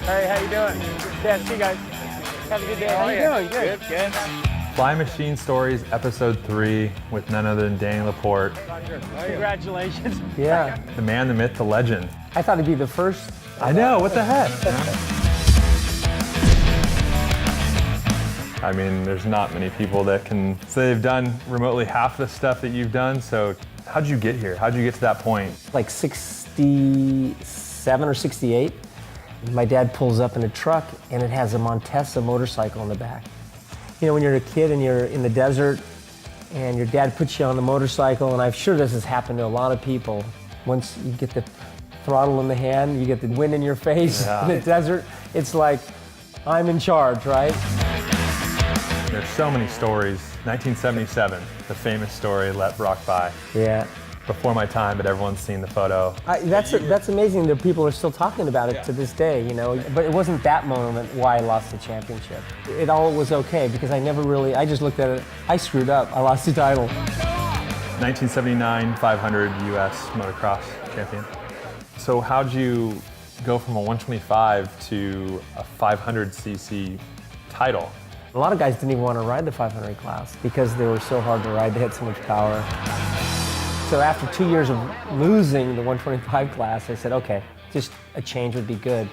Hey, how you doing? Yeah, see you guys. Have a good day. How you doing? Good. Good. Fly Machine Stories, Episode 3, with none other than Danny Laporte. Congratulations. Yeah. The man, the myth, the legend. I thought it'd be the first. I know, what the heck? I mean, there's not many people that can say they've done remotely half the stuff that you've done, so how'd you get here? How'd you get to that point? Like 67 or 68. My dad pulls up in a truck and it has a Montesa motorcycle in the back. You know, when you're a kid and you're in the desert and your dad puts you on the motorcycle, and I'm sure this has happened to a lot of people, once you get the throttle in the hand, you get the wind in your face in the desert, it's like, I'm in charge, right? There's so many stories. 1977, the famous story, Let Brock By. Yeah. Before my time, but everyone's seen the photo. That's amazing that people are still talking about it to this day, you know. But it wasn't that moment why I lost the championship. It all was okay because I just looked at it, I screwed up, I lost the title. 1979 500 US motocross champion. So how'd you go from a 125 to a 500cc title? A lot of guys didn't even want to ride the 500 class because they were so hard to ride, they had so much power. So after 2 years of losing the 125 class, I said, okay, just a change would be good.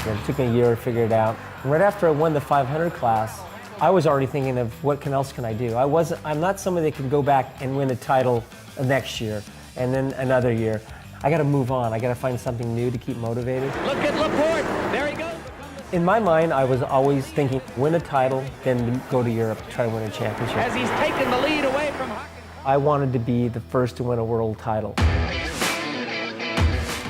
And it took me a year to figure it out. And right after I won the 500 class, I was already thinking of what else can I do? I'm not somebody that can go back and win a title next year and then another year. I got to move on. I got to find something new to keep motivated. Look at Laporte. There he goes. In my mind, I was always thinking, win a title, then go to Europe, try to win a championship. As he's taken the lead away from I wanted to be the first to win a world title.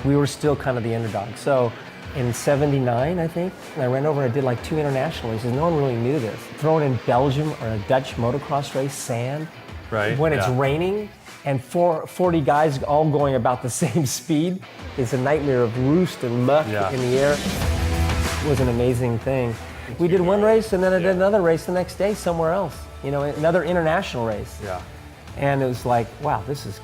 We were still kind of the underdog. So in 79, I think, I ran over and I did like 2 international races. No one really knew this. Thrown in Belgium or a Dutch motocross race, sand, right? When it's raining and 40 guys all going about the same speed, it's a nightmare of roost and muck in the air. It was an amazing thing. We did one race and then I did another race the next day somewhere else. You know, another international race. Yeah. And it was like, wow, this is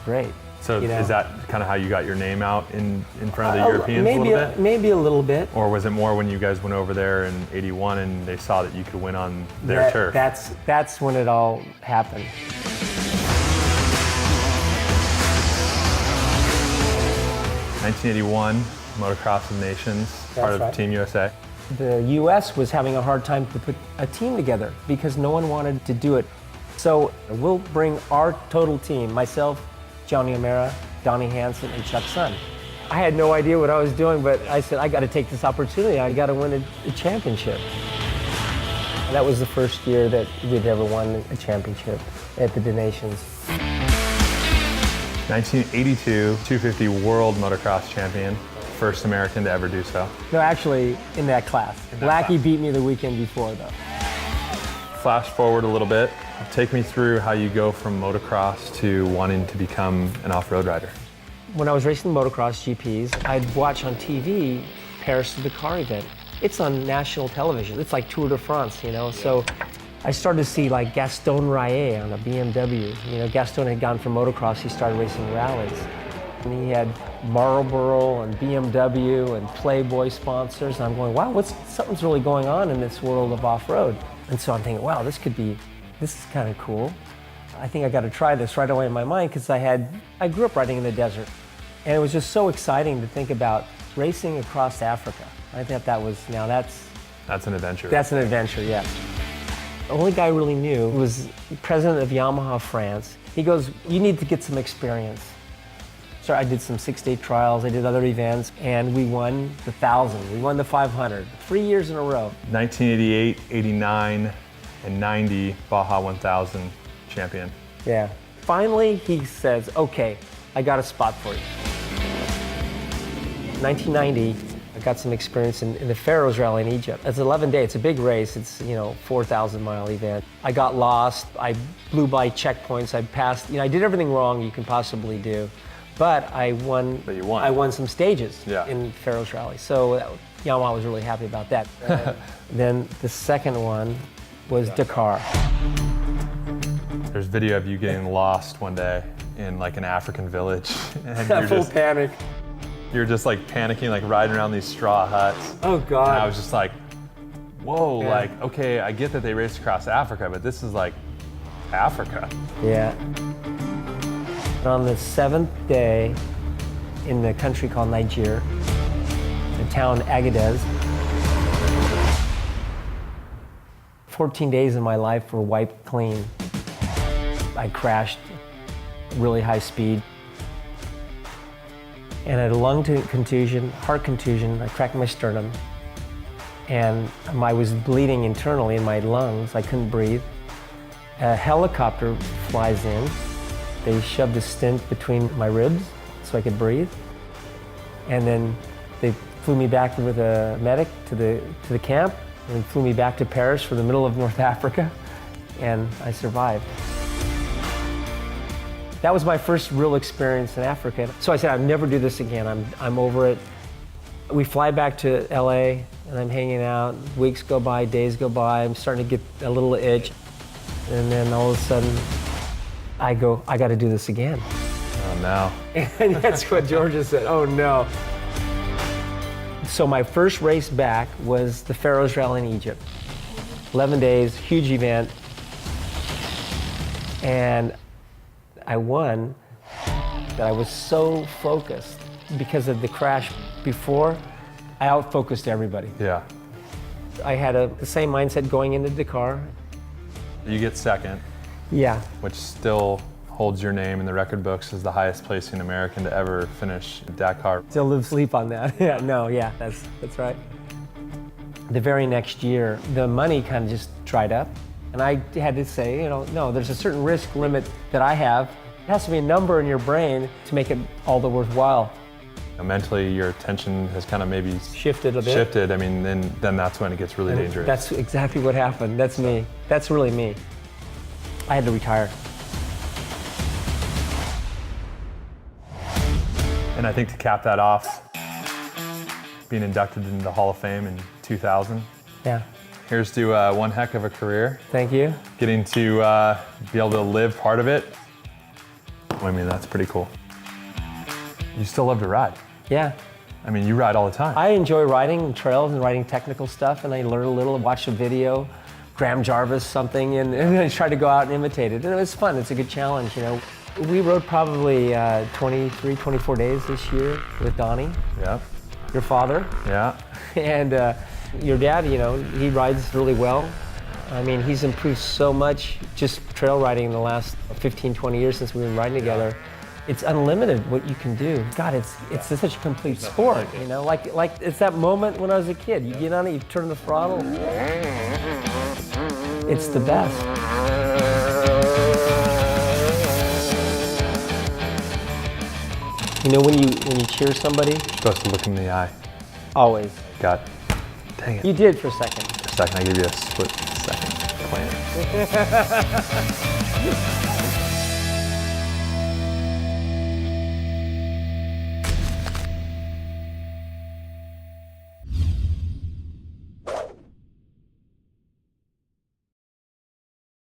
great. So you know? Is that kind of how you got your name out in front of the Europeans a little bit? Maybe a little bit. Or was it more when you guys went over there in 81 and they saw that you could win on their turf? That's when it all happened. ...1981, Motocross of Nations, part of Team USA. The US was having a hard time to put a team together because no one wanted to do it. So we'll bring our total team, myself, Johnny O'Mara, Donnie Hansen, and Chuck Sun. I had no idea what I was doing, but I said, I got to take this opportunity. I got to win a championship. And that was the first year that we'd ever won a championship at the Nations. 1982, 250 World Motocross Champion, first American to ever do so. No, actually, in that class. Lackey beat me the weekend before, though. Flash forward a little bit. Take me through how you go from motocross to wanting to become an off-road rider. When I was racing motocross GPs, I'd watch on TV Paris to Dakar event. It's on national television. It's like Tour de France, you know? So I started to see like Gaston Rayet on a BMW. You know, Gaston had gone from motocross, he started racing rallies. And he had Marlboro and BMW and Playboy sponsors. And I'm going, wow, something's really going on in this world of off-road. And so I'm thinking, wow, this is kind of cool. I think I got to try this right away in my mind because I grew up riding in the desert. And it was just so exciting to think about racing across Africa. I thought that's an adventure. That's an adventure, yes. The only guy I really knew was the president of Yamaha France. He goes, you need to get some experience. So I did some 6-day trials, I did other events, and we won the 1,000, we won the 500, 3 years in a row. 1988, 89, and 90, Baja 1000 champion. Yeah. Finally, he says, okay, I got a spot for you. 1990, I got some experience in the Pharaohs Rally in Egypt. It's 11 days, it's a big race, it's 4,000-mile event. I got lost, I blew by checkpoints, I passed, I did everything wrong you can possibly do. But I won. But you won. I won some stages in Pharaohs Rally, so Yamaha was really happy about that. Then the second one was Dakar. There's video of you getting lost one day in like an African village. And Full panic. You're just like panicking, like riding around these straw huts. Oh God. And I was just like, whoa, Yeah. like, okay, I get that they raced across Africa, but this is like Africa. Yeah. On the 7th day in the country called Niger, the town Agadez, 14 days of my life were wiped clean. I crashed really high speed. And I had a lung contusion, heart contusion, I cracked my sternum. And I was bleeding internally in my lungs, I couldn't breathe. A helicopter flies in. They shoved a stent between my ribs so I could breathe. And then they flew me back with a medic to the camp and flew me back to Paris for the middle of North Africa, and I survived. That was my first real experience in Africa. So I said, I'll never do this again. I'm over it. We fly back to LA and I'm hanging out. Weeks go by, days go by. I'm starting to get a little itch. And then all of a sudden, I got to do this again. Oh no. And that's what Georgia said, oh no. So my first race back was the Pharaoh's Rally in Egypt. 11 days, huge event. And I won, but I was so focused because of the crash before, I outfocused everybody. Yeah. I had the same mindset going into Dakar. You get second, Yeah, which still holds your name in the record books as the highest placing American to ever finish Dakar. still live sleep on that. Yeah, no, yeah, that's right. The very next year, the money kind of just dried up. And I had to say, no, there's a certain risk limit that I have. It has to be a number in your brain to make it all the worthwhile. Mentally, your attention has kind of maybe Shifted a bit. shifted. I mean, then that's when it gets really dangerous. That's exactly what happened. That's me. That's really me. I had to retire. And I think to cap that off, being inducted into the Hall of Fame in 2000. Yeah, Here's to one heck of a career. thank you. Getting to be able to live part of it. I mean, that's pretty cool. You still love to ride. Yeah, I mean, you ride all the time. I enjoy riding trails and riding technical stuff, and I learn a little, watch a video, Graham Jarvis something, and I try to go out and imitate it. And it was fun. It's a good challenge, We rode probably 23, 24 days this year with Donnie, Yeah, your father, yeah. and your dad, he rides really well. I mean, he's improved so much just trail riding in the last 15, 20 years since we've been riding together. It's unlimited what you can do. God, it's such a complete sport, Like it's that moment when I was a kid. You get on it, you turn the throttle. It's the best. When you cheer somebody, You're supposed to look in the eye. always. God, dang it. You did for a second. For a second, I give you a split second plan.